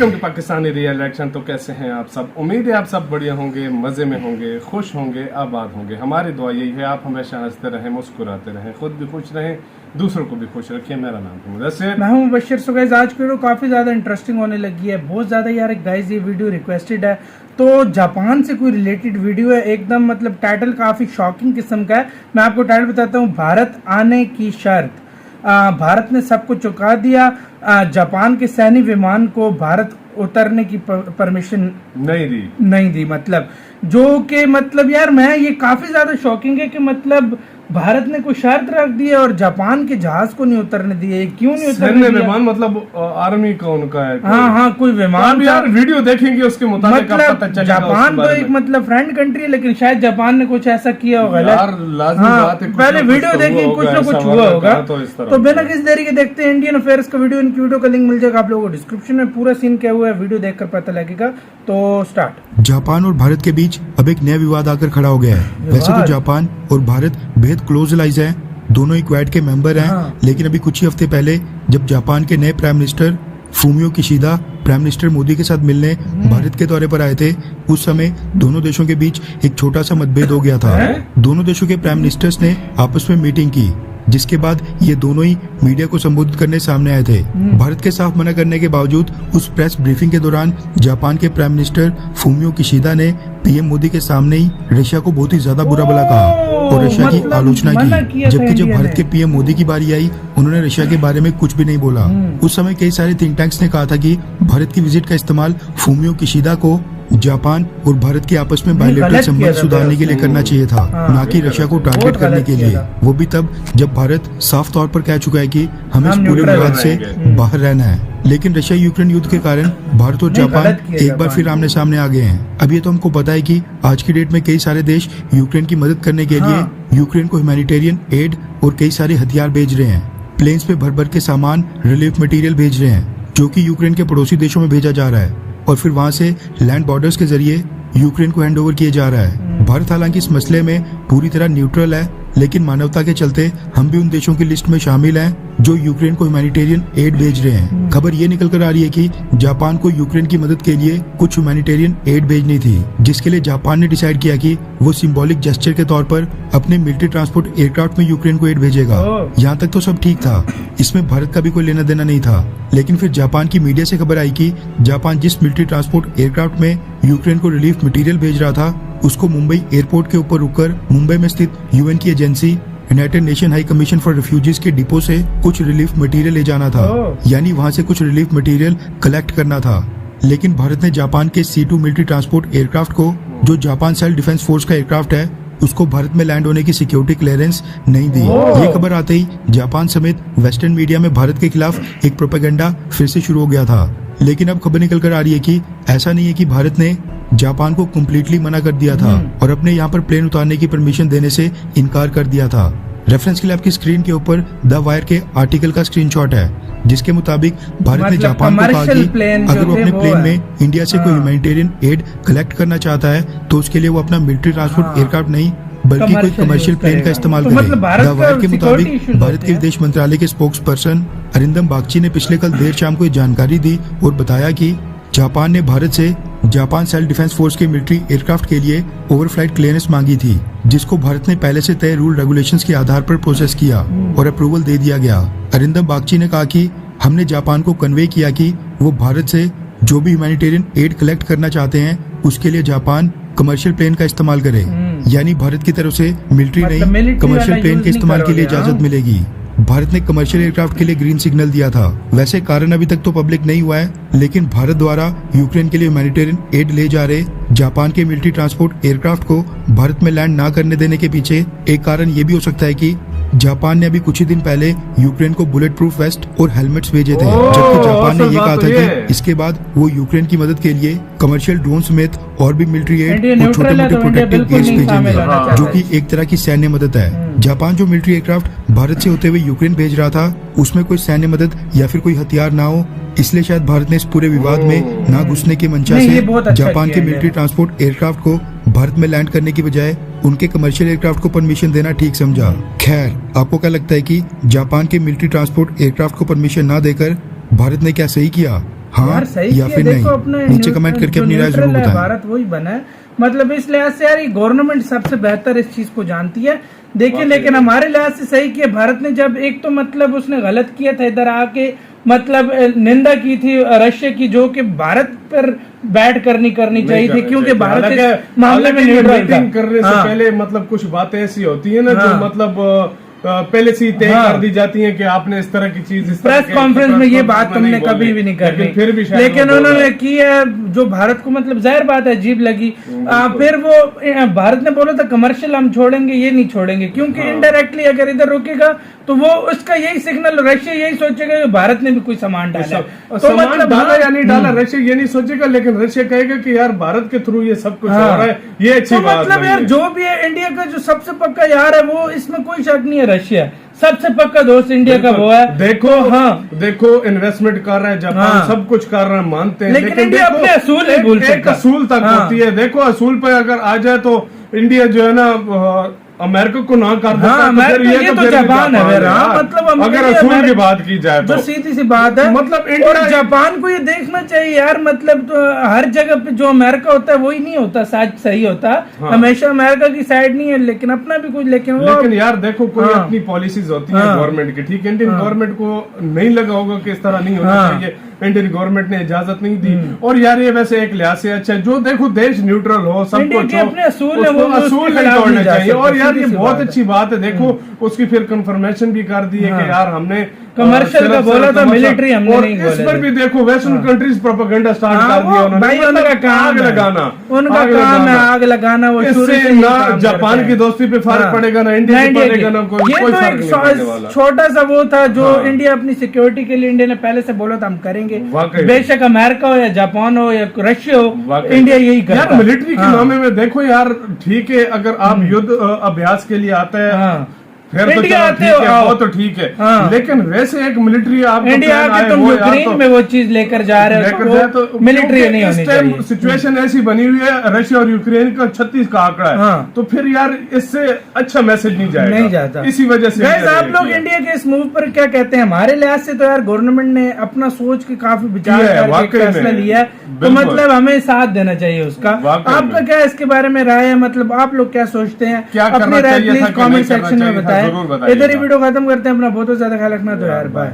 Welcome to Pakistani real action. तो कैसे हैं आप सब? उम्मीद है आप सब बढ़िया होंगे, मज़े में होंगे, खुश होंगे, आबाद होंगे। हमारी दुआ यही है आप हमेशा हंसते रहें, मुस्कुराते रहें, खुद भी खुश रहें, दूसरों को भी खुश रखिए। मेरा नाम है मुदस्सिर, मैं हूं मुबश्शिर। सो गाइस आज की वीडियो काफ़ी ज़्यादा इंटरेस्टिंग होने लगी है, बहुत ज़्यादा यार। गाइस ये वीडियो रिक्वेस्टेड है, तो जापान से कोई रिलेटेड वीडियो है एकदम, मतलब टाइटल काफ़ी शॉकिंग किस्म का है। मैं आपको टाइटल बताता हूँ, भारत आने की शर्त। भारत ने सबको चुका दिया, जापान के सैन्य विमान को भारत उतरने की परमिशन नहीं दी। मतलब जो कि मतलब यार मैं ये काफी ज्यादा शॉकिंग है कि मतलब भारत ने कोई शर्त रख दी है और जापान के जहाज को नहीं उतरने दिए। क्यों नहीं उतरने दिया? विमान मतलब आर्मी का उनका है। हाँ कोई विमान। यार वीडियो देखेंगे उसके मुताबिक मतलब पता चलेगा। जापान तो एक मतलब फ्रेंड कंट्री है, लेकिन शायद जापान ने कुछ ऐसा किया होगा। पहले वीडियो देखिए, कुछ ना कुछ हुआ होगा। तो बिना किसी देरी के देखते हैं इंडियन अफेयर्स का वीडियो। इनकी वीडियो का लिंक मिल जाएगा आप लोगों को डिस्क्रिप्शन में। पूरा सीन क्या हुआ है वीडियो देखकर पता लगेगा। तो स्टार्ट। जापान और भारत के बीच अब एक नया विवाद आकर खड़ा हो गया है। वैसे तो जापान और भारत बेहद क्लोज एलाइज हैं, दोनों ही क्वाड के मेंबर हैं। लेकिन अभी कुछ ही हफ्ते पहले जब जापान के नए prime minister Fumio Kishida prime minister Modi के साथ मिलने भारत के दौरे पर आए थे, उस समय दोनों देशों के बीच एक छोटा सा मतभेद हो गया था। दोनों देशों के प्राइम मिनिस्टर्स ने आपस में मीटिंग की, जिसके बाद ये दोनों ही मीडिया को संबोधित करने सामने आए थे। भारत के साफ मना करने के बावजूद उस प्रेस ब्रीफिंग के दौरान जापान के प्राइम मिनिस्टर फूमियो किशिदा ने पीएम मोदी के सामने ही रशिया को बहुत ही ज्यादा बुरा भला कहा और रशिया की आलोचना की। जबकि जब भारत के पीएम मोदी की बारी आई, उन्होंने रशिया के बारे में कुछ भी नहीं बोला। उस समय कई सारे थिंक टैंक्स ने कहा था कि भारत की विजिट का इस्तेमाल फूमियो किशिदा को जापान और भारत के आपस में बायलैटरल संबंध सुधारने के लिए करना चाहिए था, ना कि रशिया को टारगेट करने के लिए। वो भी तब जब भारत साफ तौर पर कह चुका है कि हमें इस पूरे विवाद से बाहर रहना है। लेकिन रशिया यूक्रेन युद्ध के कारण भारत और जापान एक बार फिर आमने सामने आ गए हैं। अब ये तो हमको पता है कि आज की डेट में कई सारे देश यूक्रेन की मदद करने के लिए यूक्रेन को ह्यूमैनिटेरियन एड और कई सारे हथियार भेज रहे हैं। प्लेन्स पे भर भर के सामान, रिलीफ मटेरियल भेज रहे हैं, जो कि यूक्रेन के पड़ोसी देशों में भेजा जा रहा है और फिर वहां से लैंड बॉर्डर्स के जरिए यूक्रेन को हैंडओवर किया जा रहा है। भारत हालांकि इस मसले में पूरी तरह न्यूट्रल है, लेकिन मानवता के चलते हम भी उन देशों की लिस्ट में शामिल हैं जो यूक्रेन को ह्यूमैनिटेरियन एड भेज रहे हैं। खबर ये निकल कर आ रही है कि जापान को यूक्रेन की मदद के लिए कुछ ह्यूमैनिटेरियन एड भेजनी थी, जिसके लिए जापान ने डिसाइड किया कि वो सिंबॉलिक जेस्चर के तौर पर अपने मिलिट्री ट्रांसपोर्ट एयरक्राफ्ट में यूक्रेन को एड भेजेगा। यहाँ तक तो सब ठीक था, इसमें भारत का भी कोई लेना देना नहीं था। लेकिन फिर जापान की मीडिया से खबर आई कि जापान जिस मिलिट्री ट्रांसपोर्ट एयरक्राफ्ट में यूक्रेन को रिलीफ मटेरियल भेज रहा था, उसको मुंबई एयरपोर्ट के ऊपर रुककर मुंबई में स्थित यूएन की agency United nation high commission for refugees के डिपो से कुछ रिलीफ मटेरियल ले जाना था, यानी वहां से कुछ रिलीफ मटेरियल कलेक्ट करना था। लेकिन भारत ने जापान के C2 मिलिट्री ट्रांसपोर्ट एयरक्राफ्ट को, जो जापान सेल्फ डिफेंस फोर्स का एयरक्राफ्ट है, उसको भारत में लैंड होने की सिक्योरिटी क्लियरेंस नहीं दी। ये खबर आते ही जापान समेत वेस्टर्न मीडिया में भारत के खिलाफ एक प्रोपेगेंडा फिर से शुरू हो गया था। लेकिन अब खबर निकल कर आ रही है कि ऐसा नहीं है कि भारत ने जापान को कम्प्लीटली मना कर दिया था और अपने यहाँ पर प्लेन उतारने की परमिशन देने से इनकार कर दिया था। रेफरेंस के लिए आपकी स्क्रीन के ऊपर द वायर के आर्टिकल का स्क्रीनशॉट है, जिसके मुताबिक भारत ने जापान को कहा कि अगर वो अपने प्लेन में इंडिया से कोई ह्यूमैनिटेरियन एड कलेक्ट करना चाहता है तो उसके लिए वो अपना मिलिट्री ट्रांसपोर्ट एयरक्राफ्ट नहीं बल्कि कोई कमर्शियल प्लेन का इस्तेमाल करे। द वायर के मुताबिक भारत के विदेश मंत्रालय के स्पोक्स पर्सन अरिंदम बागची ने पिछले कल देर शाम को जानकारी दी और बताया कि जापान ने भारत से जापान सेल्फ डिफेंस फोर्स के मिलिट्री एयरक्राफ्ट के लिए ओवरफ्लाइट क्लियरेंस मांगी थी, जिसको भारत ने पहले से तय रूल रेगुलेशंस के आधार पर प्रोसेस किया और अप्रूवल दे दिया गया। अरिंदम बागची ने कहा कि हमने जापान को कन्वे किया कि वो भारत से जो भी ह्यूमैनिटेरियन एड कलेक्ट करना चाहते हैं उसके लिए जापान कमर्शियल प्लेन का इस्तेमाल करे, यानी भारत की तरफ से मिलिट्री नहीं कमर्शियल प्लेन के इस्तेमाल के लिए इजाजत मिलेगी। भारत ने कमर्शियल एयरक्राफ्ट के लिए ग्रीन सिग्नल दिया था। वैसे कारण अभी तक तो पब्लिक नहीं हुआ है, लेकिन भारत द्वारा यूक्रेन के लिए ह्यूमैनिटेरियन एड ले जा रहे जापान के मिलिट्री ट्रांसपोर्ट एयरक्राफ्ट को भारत में लैंड ना करने देने के पीछे एक कारण ये भी हो सकता है कि जापान ने अभी कुछ ही दिन पहले यूक्रेन को बुलेट प्रूफ वेस्ट और हेलमेट्स भेजे थे, जबकि जापान ने ये कहा था कि इसके बाद वो यूक्रेन की मदद के लिए कमर्शियल ड्रोन समेत और भी मिलिट्री एड और छोटे मोटे प्रोटेक्टिव गियर्स भेजेंगे, जो कि एक तरह की सैन्य मदद है। जापान जो मिलिट्री एयरक्राफ्ट भारत से होते हुए यूक्रेन भेज रहा था, उसमें कोई सैन्य मदद या फिर कोई हथियार ना हो, इसलिए शायद भारत ने इस पूरे विवाद में ना घुसने की मंशा से जापान के मिलिट्री ट्रांसपोर्ट एयरक्राफ्ट को भारत में लैंड करने की बजाय उनके कमर्शियल एयरक्राफ्ट को परमिशन देना ठीक समझा। खैर, आपको क्या लगता है कि जापान के मिलिट्री ट्रांसपोर्ट एयरक्राफ्ट को परमिशन ना देकर भारत ने क्या सही किया? हाँ यार सही या किया, फिर देखो नहीं। अपने नीचे कमेंट करके जो अपनी राय न्यूट्रल जरूर है, बताएं। भारत वही बना है। मतलब इस लिहाज से यार ये गवर्नमेंट सबसे बेहतर इस चीज को जानती है। देखिए लेकिन हमारे लिहाज से सही किया भारत ने, जब एक तो मतलब उसने गलत किया था इधर आके, मतलब निंदा की थी रशिया की, जो कि भारत पर बैट करनी चाहिए थी, क्योंकि भारत इस मामले में न्यूट्रल था। मीटिंग करने से पहले मतलब कुछ बातें ऐसी होती है ना जो मतलब पहले से ही तय कर दी जाती है कि आपने इस तरह की चीज, इस प्रेस कॉन्फ्रेंस में ये बात तुमने कभी भी नहीं करनी, फिर भी लेकिन उन्होंने की है जो भारत को मतलब जाहिर बात है अजीब लगी। फिर वो भारत ने बोला था कमर्शियल हम छोड़ेंगे, ये नहीं छोड़ेंगे, क्योंकि इनडायरेक्टली अगर इधर रुकेगा तो वो उसका यही सिग्नल, रशिया यही सोचेगा कि भारत ने भी कोई सामान डाला है। तो मतलब डाला या नहीं डाला रशिया ये नहीं सोचेगा, लेकिन रशिया कहेगा कि यार भारत के थ्रू ये सब कुछ हो रहा है, ये अच्छी बात मतलब यार जो भी है इंडिया का जो सबसे पक्का यार है वो, इसमें कोई शक नहीं है, रशिया सबसे पक्का दोस्त इंडिया का वो है। देखो देखो इन्वेस्टमेंट कर रहे हैं जापान, सब कुछ कर रहे हैं, मानते हैं, लेकिन इंडिया देखो, अपने असूल नहीं भूल सकता। एक असूल तक होती है। देखो असूल पे अगर आ जाए तो इंडिया जो है ना अमेरिका को ना कर देता है, तो फिर ये तो जापान है मतलब अगर असूल की बात की जाए तो सीधी सी बात है। मतलब और जापान को ये देखना चाहिए यार, मतलब तो हर जगह पे जो अमेरिका होता है वही नहीं होता, सही होता हमेशा अमेरिका की साइड नहीं है, लेकिन अपना भी कुछ, लेकिन यार देखो कोई अपनी पॉलिसीज होती है गवर्नमेंट की, ठीक है, इंडियन गवर्नमेंट को नहीं लगा होगा कि इस तरह नहीं होना चाहिए, इंडियन गवर्नमेंट ने इजाजत नहीं दी। और यार ये वैसे एक लिहाज से अच्छा है, जो देखो देश न्यूट्रल हो, सब कुछ हो, अपने असूल है वो असूल नहीं तोड़ने चाहिए। और यार ये बहुत अच्छी बात है, देखो उसकी फिर कंफर्मेशन भी कर दी है कि यार हमने कमर्शियल का बोला था, मिलिट्री हमने नहीं बोला। इस पर भी देखो वेस्टर्न कंट्रीज प्रोपेगेंडा स्टार्ट कर दिया उन्होंने, भाई उनका काम आग लगाना, उनका काम है आग लगाना। वो इससे ना जापान की दोस्ती पे फर्क पड़ेगा, ना इंडिया पे पड़ेगा, ना कोई फर्क नहीं पड़ने वाला। छोटा सा वो था जो इंडिया अपनी सिक्योरिटी के लिए इंडिया ने पहले से बोला था हम करेंगे, बेशक अमेरिका हो या जापान हो या रशिया हो, इंडिया यही कर। यार मिलिट्री के मामले में देखो यार ठीक है, अगर आप युद्ध अभ्यास के लिए आते हैं फिर तो ठीक है, वो तो ठीक है, लेकिन वैसे एक मिलिट्री आप इंडिया आके तुम यूक्रेन में वो चीज लेकर जा रहे हो तो मिलिट्री नहीं होनी चाहिए। सिचुएशन ऐसी बनी हुई है, रशिया और यूक्रेन का 36 का आंकड़ा है, तो फिर यार इससे अच्छा मैसेज नहीं जाता। इसी वजह से आप लोग इंडिया के इस मूव पर क्या कहते हैं? हमारे लिहाज से तो यार गवर्नमेंट ने अपना सोच के काफी विचार करके फैसला लिया है, तो मतलब हमें साथ देना चाहिए उसका। आपका क्या इसके बारे में राय है? मतलब आप लोग क्या सोचते हैं? अपनी राय प्लीज कॉमेंट सेक्शन में बताएं। इधर ही वीडियो खत्म करते हैं। अपना बहुत ज्यादा ख्याल रखना। तो यार बाय।